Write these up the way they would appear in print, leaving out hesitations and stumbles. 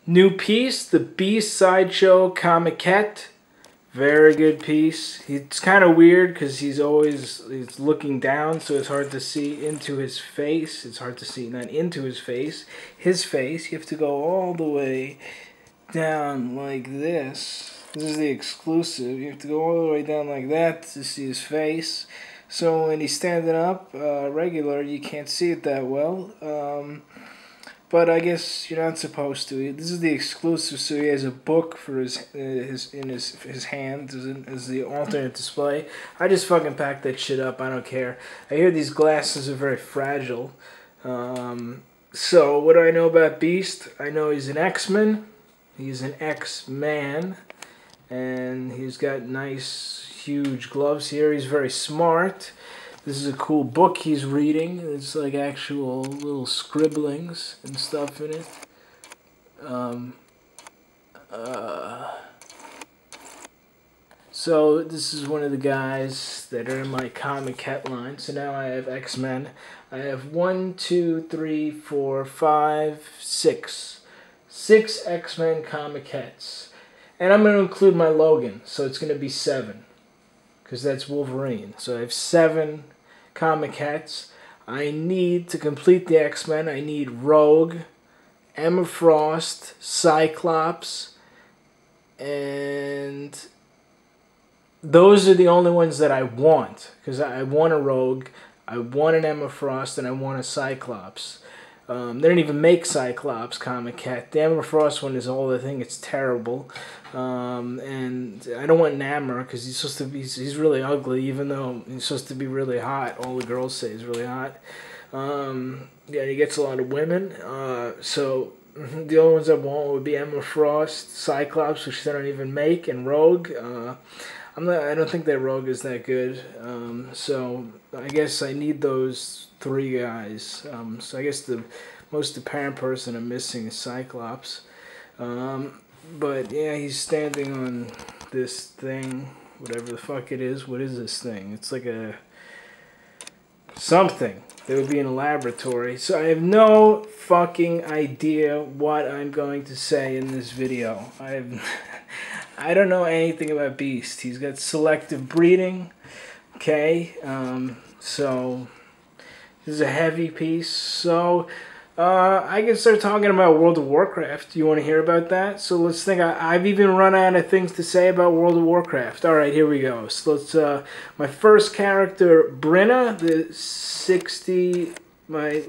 New piece, the Beast SideShow Comiquette. Very good piece. It's kind of weird because he's looking down, so it's hard to see into his face. It's hard to see, not into his face. His face, you have to go all the way down like this. This is the exclusive. You have to go all the way down like that to see his face. So when he's standing up, regular, you can't see it that well. But I guess you're not supposed to. This is the exclusive, so he has a book for his hand as the alternate display. I just fucking packed that shit up. I don't care. I hear these glasses are very fragile. So what do I know about Beast? I know he's an X-Men. He's an X-Man, and he's got nice, huge gloves here. He's very smart. This is a cool book he's reading. It's like actual little scribblings and stuff in it. So this is one of the guys that are in my Comiquette line. So now I have X-Men. I have 1, 2, 3, 4, 5, 6. 6 X-Men Comiquettes. And I'm going to include my Logan, so it's going to be 7. Because that's Wolverine. So I have 7 Comiquettes. I need, to complete the X-Men, I need Rogue, Emma Frost, Cyclops, and those are the only ones that I want. Because I want a Rogue, I want an Emma Frost, and I want a Cyclops. They don't even make Cyclops Comiquette. The Emma Frost one is all I think it's terrible. And I don't want Namor because he's supposed to be, he's really ugly, even though he's supposed to be really hot. All the girls say he's really hot. Yeah, he gets a lot of women. So the only ones I want would be Emma Frost, Cyclops, which they don't even make, and Rogue. I don't think that Rogue is that good. So I guess I need those 3 guys. So I guess the most apparent person I'm missing is Cyclops. But yeah, he's standing on this thing, whatever the fuck it is. What is this thing? It's like a something that would be in a laboratory. So I have no fucking idea what I'm going to say in this video. I don't know anything about Beast. He's got selective breeding. Okay, so this is a heavy piece. So I can start talking about World of Warcraft. You want to hear about that? So let's think. I've even run out of things to say about World of Warcraft. All right, here we go. So let's. My first character, Brenna, the 60. My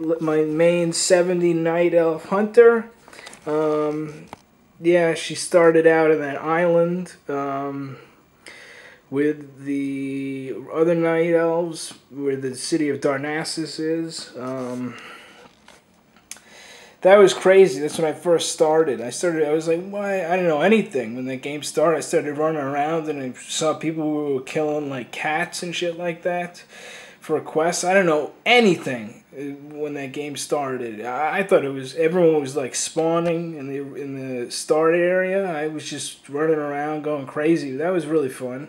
main 70 Night Elf Hunter. Yeah, she started out in that island with the other Night Elves, where the city of Darnassus is. That was crazy. That's when I first started. I was like, why? I didn't know anything. When the game started, I started running around and I saw people who were killing like cats and shit like that for a quest. I don't know anything when that game started. I thought it was, everyone was like spawning in the start area. I was just running around going crazy. That was really fun.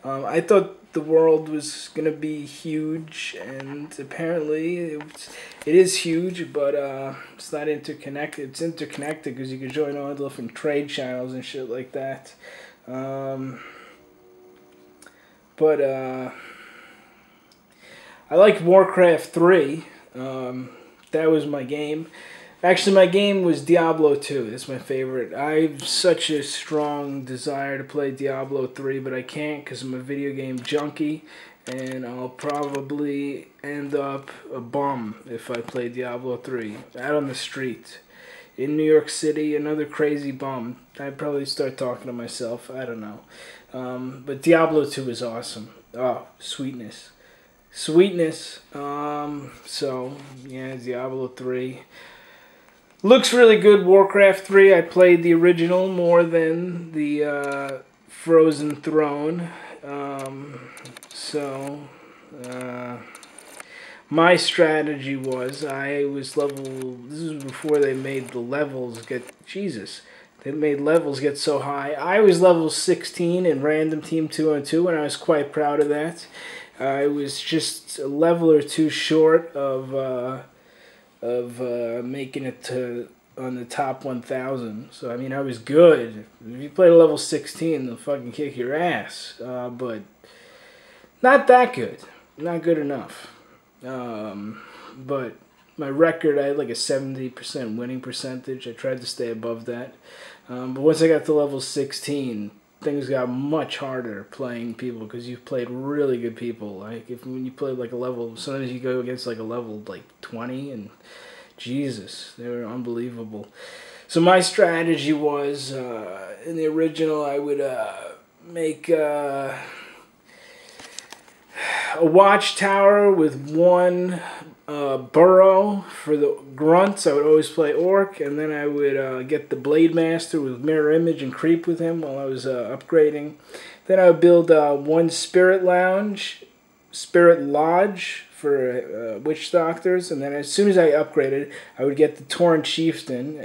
I thought the world was gonna be huge, and apparently it is huge, but it's not interconnected. It's interconnected because you can join all the different trade channels and shit like that. But I like Warcraft 3. That was my game. Actually, my game was Diablo 2. That's my favorite. I have such a strong desire to play Diablo 3, but I can't because I'm a video game junkie, and I'll probably end up a bum if I play Diablo 3 out on the street. In New York City, another crazy bum. I'd probably start talking to myself. I don't know. But Diablo 2 is awesome. Oh, sweetness. Sweetness. So, yeah, Diablo 3. Looks really good, Warcraft 3. I played the original more than the Frozen Throne. My strategy was, I was level, this was before they made the levels get, Jesus, they made levels get so high. I was level 16 in Random Team 2-on-2, and I was quite proud of that. I was just a level or two short of making it to on the top 1,000. So I mean, I was good. If you played a level 16, they'll fucking kick your ass. But not that good. Not good enough. But my record, I had like a 70% winning percentage. I tried to stay above that. But once I got to level 16, things got much harder playing people because you've played really good people. Like when you play like a level, sometimes you go against like a level like 20, and Jesus, they were unbelievable. So my strategy was in the original, I would make a watchtower with one burrow for the grunts. I would always play orc, and then I would get the blade master with mirror image and creep with him while I was upgrading. Then I would build one spirit lodge for witch doctors, and then as soon as I upgraded, I would get the Tauren chieftain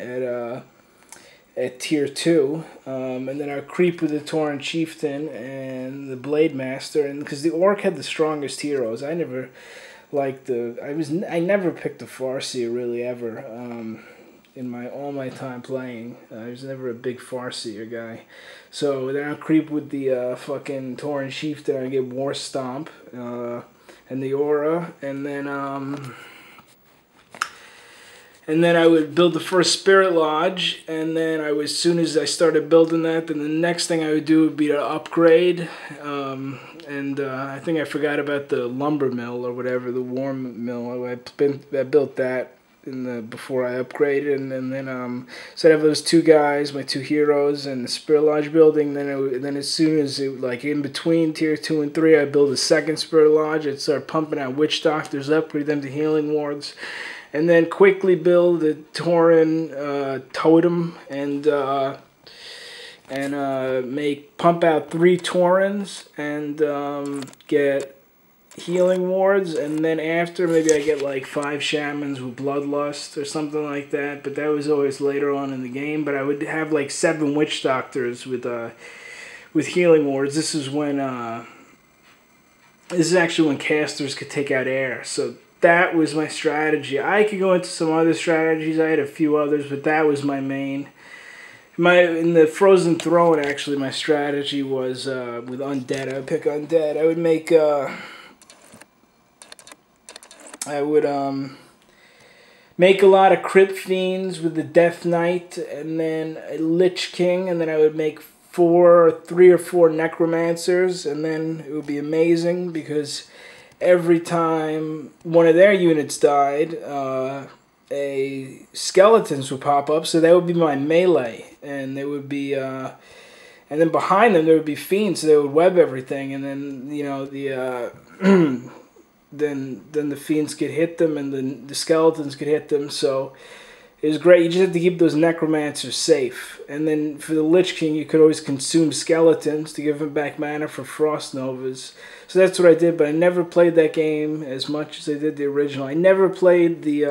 at tier 2, and then I would creep with the Tauren chieftain and the blade master, and because the orc had the strongest heroes, I never liked I never picked a Farseer really ever in all my time playing. I was never a big Farseer guy. So then I'll creep with the fucking Tauren chieftain. I get War Stomp and the aura, and then I would build the first Spirit Lodge, and then as soon as I started building that, then the next thing I would do would be to upgrade. I think I forgot about the lumber mill or whatever, the warm mill. I built that before I upgraded, and then so I'd have those two guys, my two heroes, and the Spirit Lodge building. Then as soon as like in between tier 2 and 3, I'd build a second Spirit Lodge. I'd start pumping out witch doctors, upgrade them to healing wards, and then quickly build a Tauren totem and pump out 3 Taurens and get healing wards, and then after maybe I get like 5 shamans with bloodlust or something like that, but that was always later on in the game. But I would have like 7 witch doctors with healing wards. This is actually when casters could take out air, so that was my strategy. I could go into some other strategies. I had a few others, but that was my main. In the Frozen Throne, actually, my strategy was with undead. I would pick undead. I would make make a lot of Crypt Fiends with the Death Knight, and then a Lich King, and then I would make 3 or 4 Necromancers, and then it would be amazing because every time one of their units died, skeletons would pop up, so that would be my melee, and they would be, and then behind them there would be fiends, so they would web everything, and then then the fiends could hit them, and then the skeletons could hit them. So it was great. You just have to keep those necromancers safe, and then for the Lich King, you could always consume skeletons to give him back mana for Frost Novas. So that's what I did, but I never played that game as much as I did the original. I never played the,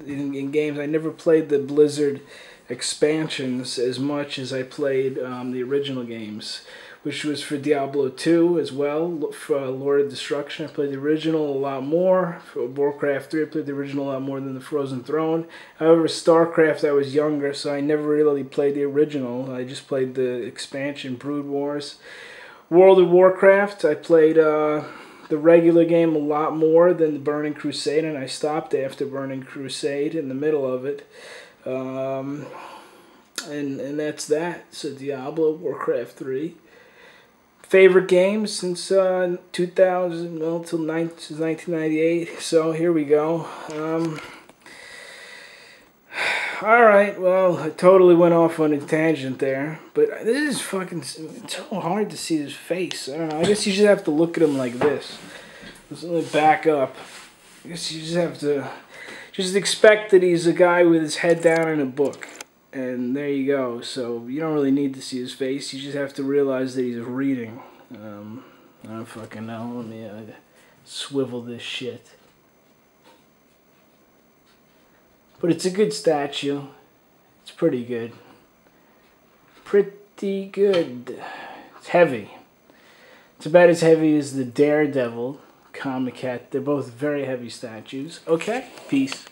in games, I never played the Blizzard expansions as much as I played the original games, which was for Diablo 2 as well, for Lord of Destruction. I played the original a lot more. For Warcraft 3, I played the original a lot more than the Frozen Throne. However, StarCraft, I was younger, so I never really played the original. I just played the expansion, Brood Wars. World of Warcraft, I played the regular game a lot more than the Burning Crusade, and I stopped after Burning Crusade in the middle of it. And that's that. So Diablo, Warcraft 3. Favorite games since 2000, well, since 1998. So here we go. Alright, well, I totally went off on a tangent there. But this is fucking, it's so hard to see his face. I don't know, I guess you just have to look at him like this. Let's only back up. I guess you just have to just expect that he's a guy with his head down in a book. And there you go. So you don't really need to see his face. You just have to realize that he's reading. I don't fucking know. Let me swivel this shit. But it's a good statue. It's pretty good. Pretty good. It's heavy. It's about as heavy as the Daredevil Comiquette. They're both very heavy statues. Okay? Peace.